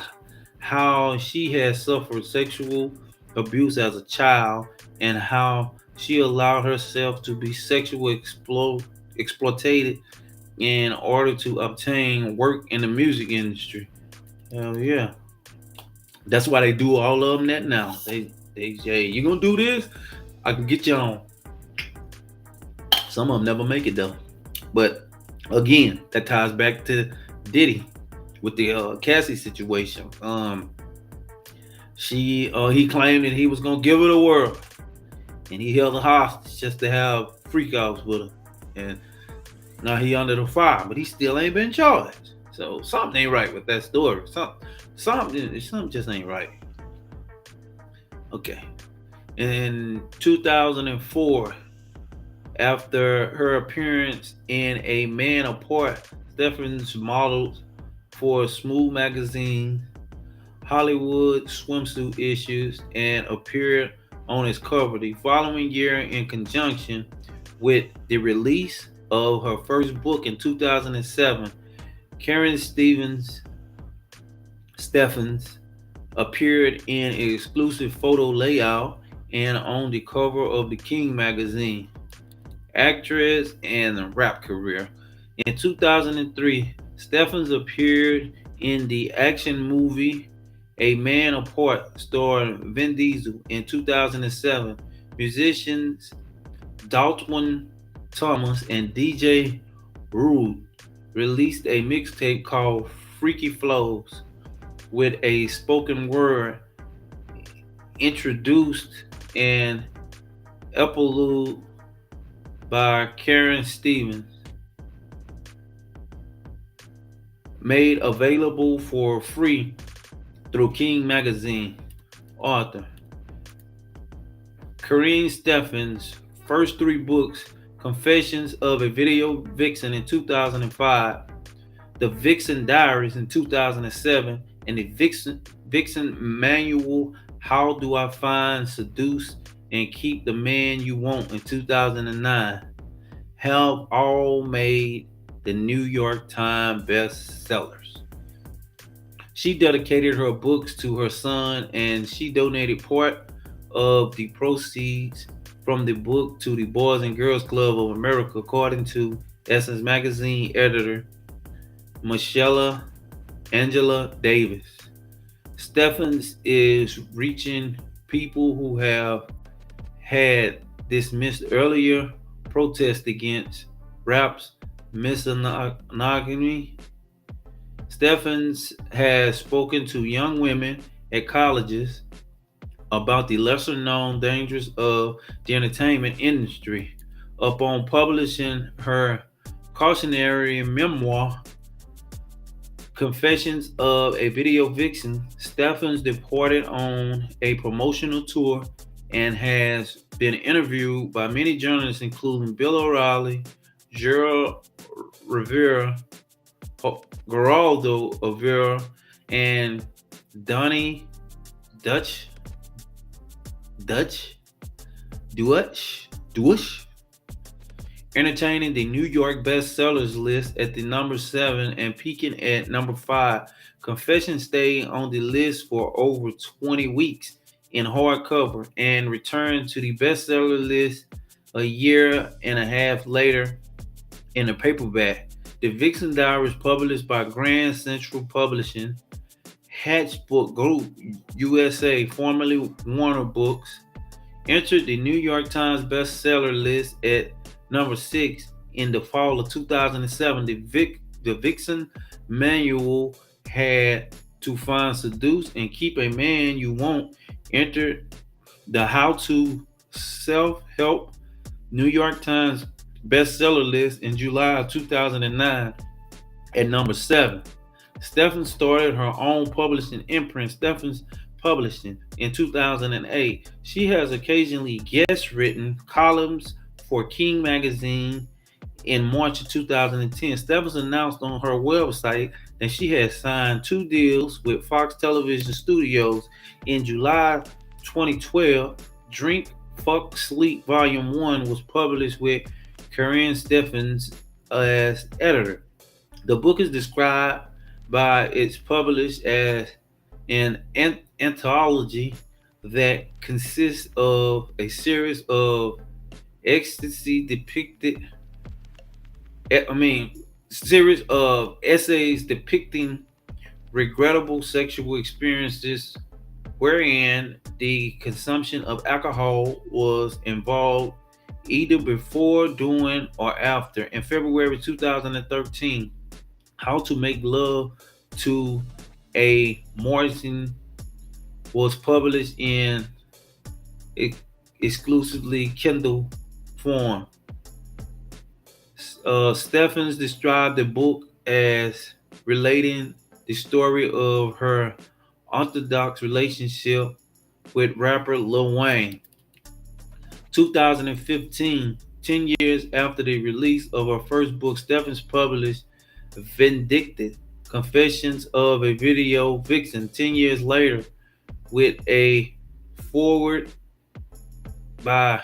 how she has suffered sexual abuse as a child and how she allowed herself to be sexually exploited in order to obtain work in the music industry. Hell yeah. That's why they do all of them that now. They say, you gonna do this? I can get you on. Some of them never make it though. But again, that ties back to Diddy with the Cassie situation. He claimed that he was gonna give her the world, and he held her hostage just to have freak offs with her. And now he under the fire, but he still ain't been charged. So something ain't right with that story. Something just ain't right. Okay. In 2004, after her appearance in A Man Apart, Stephens modeled for Smooth Magazine, Hollywood swimsuit issues, and appeared on its cover the following year in conjunction with the release of her first book in 2007. Karrine Stephens appeared in an exclusive photo layout and on the cover of the King magazine. Actress and rap career. In 2003, Stephens appeared in the action movie A Man Apart, starring Vin Diesel in 2007. Musicians Dalton Thomas and DJ Rude released a mixtape called Freaky Flows with a spoken word introduced and epilogue by Karen Stevens, made available for free through King Magazine. Author Karrine Steffens' first three books: Confessions of a Video Vixen in 2005, The Vixen Diaries in 2007, and the Vixen Manual: How Do I Find, Seduce, and Keep the Man You Want in 2009, have all made the New York Times bestsellers. She dedicated her books to her son, and she donated part of the proceeds from the book to the Boys and Girls Club of America, according to Essence Magazine editor Michelle Angela Davis. Steffens is reaching people who have had dismissed earlier protests against rap's misogyny. Steffens has spoken to young women at colleges about the lesser known dangers of the entertainment industry. Upon publishing her cautionary memoir, Confessions of a Video Vixen, Steffens departed on a promotional tour and has been interviewed by many journalists, including Bill O'Reilly, Gerald Rivera, Geraldo Rivera, and Donnie Dutch, entertaining the New York bestsellers list at the number 7 and peaking at number 5. Confessions stayed on the list for over 20 weeks in hardcover and returned to the bestseller list a year and a half later in a paperback. The Vixen Diaries, published by Grand Central Publishing, Hatch Book Group USA, formerly Warner Books, entered the New York Times bestseller list at number 6 in the fall of 2007. The Vixen Manual: How to Find, Seduce, and Keep a Man You Want entered the how-to self-help New York Times bestseller list in July of 2009 at number 7. Steffens started her own publishing imprint, Steffens Publishing, in 2008. She has occasionally guest written columns for King Magazine. In March of 2010, Steffens announced on her website that she had signed 2 deals with Fox Television Studios. In July 2012, Drink, Fuck, Sleep Volume 1 was published with Karrine Steffens as editor. The book is described by its published as an anthology that consists of a series of series of essays depicting regrettable sexual experiences wherein the consumption of alcohol was involved either before, during, or after. In February 2013, How to Make Love to a Morrison was published in exclusively Kindle form. Steffens described the book as relating the story of her orthodox relationship with rapper Lil Wayne. 2015, 10 years after the release of her first book, Steffens published Vindictive: Confessions of a Video Vixen 10 years later, with a foreword by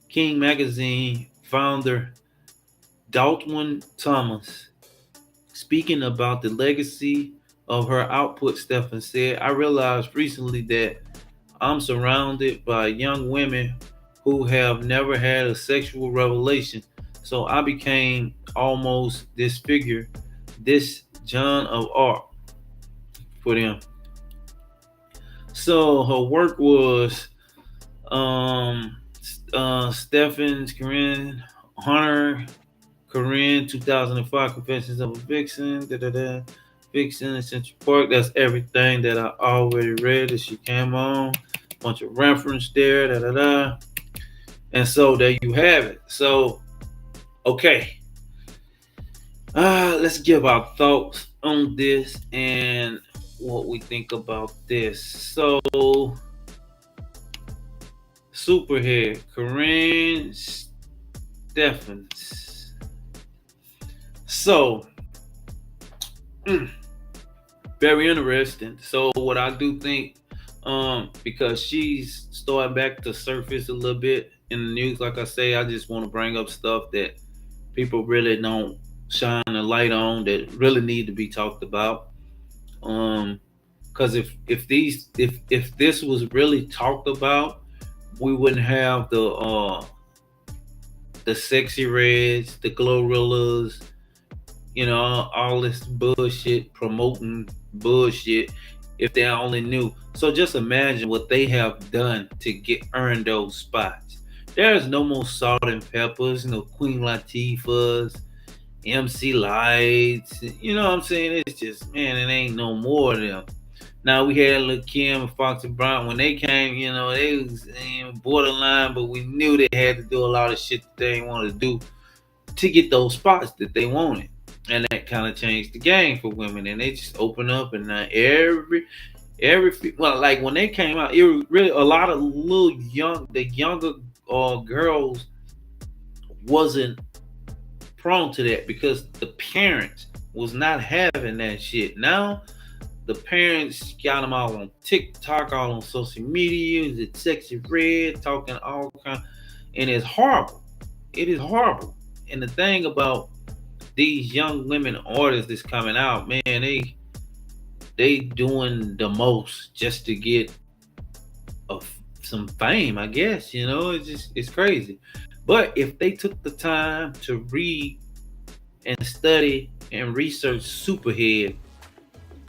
King Magazine founder Dalton Thomas. Speaking about the legacy of her output, Steffens said, "I realized recently that I'm surrounded by young women who have never had a sexual revelation, so I became almost disfigured, this John of Arc." for them. So her work was Stephens, Karrine, Hunter, Karrine, 2005, Confessions of a Vixen, Vixen in Central Park. That's everything that I already read that she came on. Bunch of reference there, And so there you have it. So, okay. Let's give our thoughts on this and what we think about this. So, Superhead, Karrine Stephens. So, very interesting. So, what I do think, because she's starting back to surface a little bit in the news, like I say, I just want to bring up stuff that people really don't shine a light on that really need to be talked about. Because if this was really talked about, we wouldn't have the sexy reds, the glorrillas, all this bullshit promoting bullshit. If they only knew. So just imagine what they have done to earn those spots. There's no more Salt and Peppers, no Queen Latifahs, MC Lights. You know what I'm saying? It's just, man, it ain't no more of them. Now we had Lil Kim and Foxy Brown. When they came, they was borderline, but we knew they had to do a lot of shit that they didn't want to do to get those spots that they wanted. And that kind of changed the game for women. And they just opened up, and now like when they came out, it was really a lot of the younger girls wasn't prone to that because the parents was not having that shit. Now the parents got them all on TikTok, all on social media, the sexy red, talking all kind, and it's horrible. It is horrible. And the thing about these young women artists that's coming out, man, they doing the most just to get some fame, I guess. It's crazy. But if they took the time to read and study and research Superhead,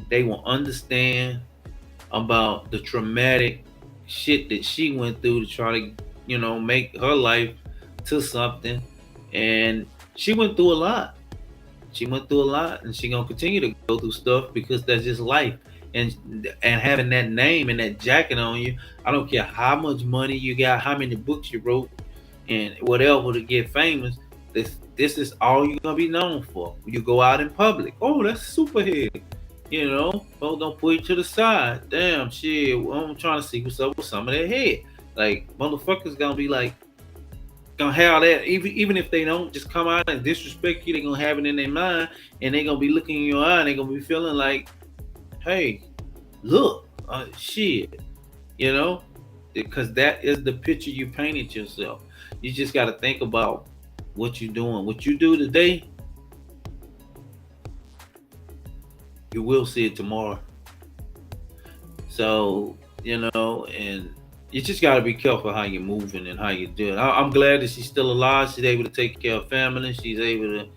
they will understand about the traumatic shit that she went through to try to, make her life to something. And she went through a lot. And she gonna continue to go through stuff because that's just life. And having that name and that jacket on you, I don't care how much money you got, how many books you wrote, and whatever to get famous. This is all you're gonna be known for. You go out in public. Oh, that's Superhead. Folks don't put you to the side. Damn shit. I'm trying to see what's up with some of their head. Like motherfuckers gonna be like, gonna have that, even if they don't just come out and disrespect you, they gonna have it in their mind, and they gonna be looking in your eye, and they gonna be feeling like, hey, look, shit, because that is the picture you painted yourself. You just got to think about what you're doing. What you do today, you will see it tomorrow. So, and you just got to be careful how you're moving and how you do it. I'm glad that she's still alive. She's able to take care of family. She's able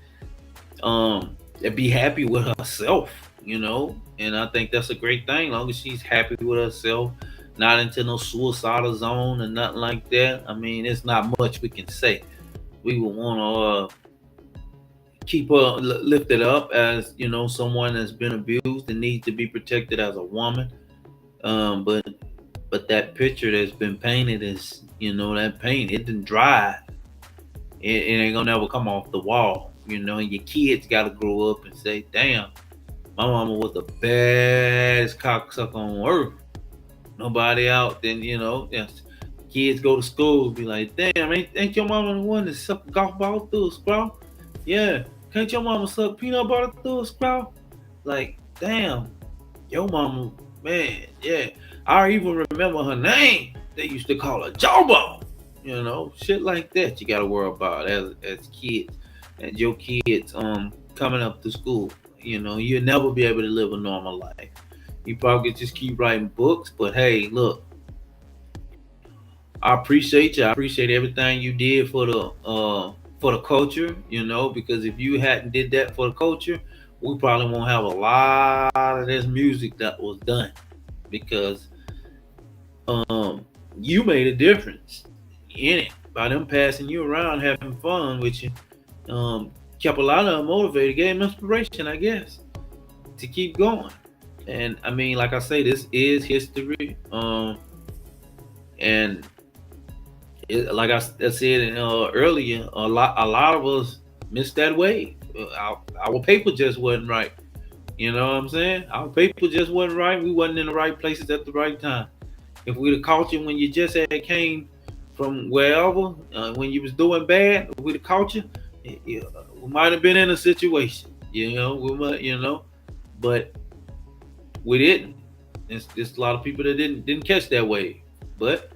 to be happy with herself, and I think that's a great thing. As long as she's happy with herself, not into no suicidal zone and nothing like that. I mean, it's not much we can say. We would want to keep her lifted up as, someone that's been abused and needs to be protected as a woman. But that picture that's been painted is, that paint, it didn't dry. It ain't gonna never come off the wall, and your kids gotta grow up and say, damn, my mama was the baddest cocksucker on earth. Nobody out, then, yes. Kids go to school, be like, damn, ain't your mama the one that suck a golf ball through a straw? Yeah. Can't your mama suck peanut butter through a straw? Like, damn, your mama, man, yeah. I even remember her name. They used to call her Jawbone. Shit like that you gotta worry about as kids, and your kids coming up to school. You'll never be able to live a normal life. You probably just keep writing books, but hey, look, I appreciate you. I appreciate everything you did for the culture, because if you hadn't did that for the culture, we probably won't have a lot of this music that was done because you made a difference in it by them passing you around, having fun with you. Kept a lot of them motivated, gave them inspiration, I guess, to keep going. And I mean, like I say, this is history. And like I said earlier, a lot of us missed that wave. Our paper just wasn't right. You know what I'm saying? Our paper just wasn't right. We wasn't in the right places at the right time. If we'd have caught you when you just had came from wherever, when you was doing bad, if we'd have caught you, we might have been in a situation. We might, but we didn't. There's a lot of people that didn't catch that wave. But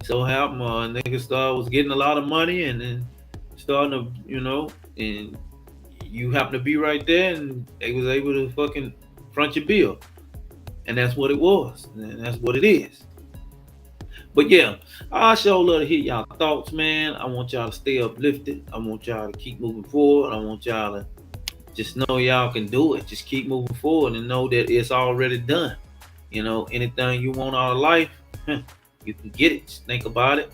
so happened, niggas was getting a lot of money and then starting to, and you happen to be right there, and they was able to fucking front your bill, and that's what it was, and that's what it is. But yeah, I sure love to hear y'all thoughts, man. I want y'all to stay uplifted. I want y'all to keep moving forward. I want y'all to just know y'all can do it. Just keep moving forward and know that it's already done. Anything you want out of life, you can get it. Just think about it,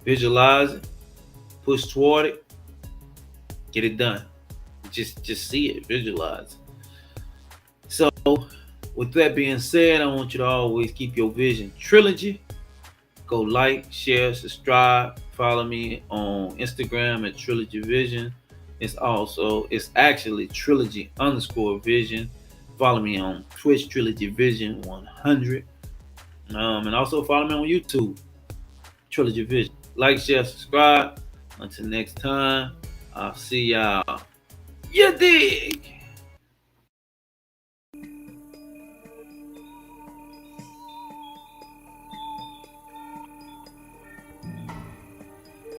visualize it, push toward it, get it done. Just see it, visualize it. So, with that being said, I want you to always keep your vision trilogy. Go like, share, subscribe. Follow me on Instagram at Trilogy Vision. It's actually Trilogy_Vision. Follow me on Twitch, Trilogy Vision 100. And also follow me on YouTube, Trilogy Vision. Like, share, subscribe. Until next time, I'll see y'all. You dig?